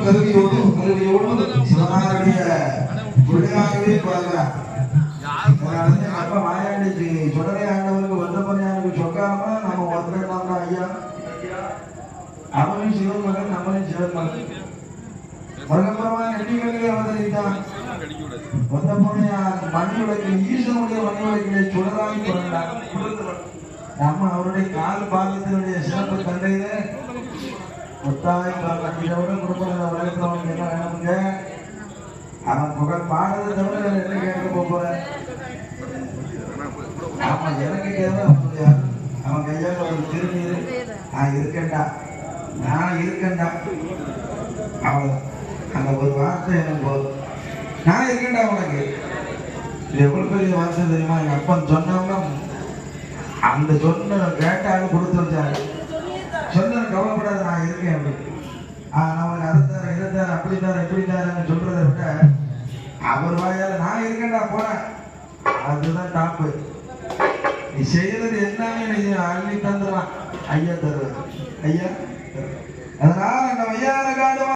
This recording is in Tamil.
கருவியோடு சிவனாருடைய விளையாகவே பார்க்கிறார். அப்ப மாயாண்டிக்கு சுடரை ஆண்டவருக்கு வந்த பண்ணியாருக்கு சொல்லாம நம்ம வந்துடலாம்னா ஐயா, அவனையும் சிவன் மகன் நம்மளையும் சிவன் மகன் மருகம்பரமா நெட்டிகளிலே அவதரித்தான். வந்த பொண்ணையா மணி உலகில் ஈசனுடைய மணி உலகிலே சுடராகி பிறந்தார். நம்ம அவருடைய கால் பாகத்தினுடைய சிறப்பு தந்தையில ஒத்தாய் இதோட குடும்பத்தில் உலகத்தில் அவனுக்கு என்ன வேணுங்க? அவன் புகழ் பாடுறதை தவிர என்ன கேட்க போறேன்? அவன் எனக்கு தேவை அவன் கையால் ஒரு திருநீர், நான் இருக்கேன்டா நான் இருக்கேன்டா, அவ்வளவு அந்த ஒரு வார்த்தை எனக்கு போதும். நான் இருக்கேன்டா உனக்கு. இது எவ்வளவு பெரிய வார்த்தை தெரியுமா? எங்க அப்பன் சொன்னவங்க அந்த சொன்ன கேட்டாலும் கொடுத்து வச்சாங்க. சொன்ன கவலைப்படாத, நான் இருக்கேன் அப்படின்னு. நான் அறுத்தார் இறந்தார் அப்படித்தார் எப்படித்தாருன்னு சொல்றதை விட அவர் வாயால நான் இருக்கேன்டா போறேன், அதுதான் டாப்பு. நீ செய்யறது எல்லாமே நீ அள்ளி தந்துடலாம். ஐயா தருவார், ஐயா. அதனால நம்ம ஐயா காடு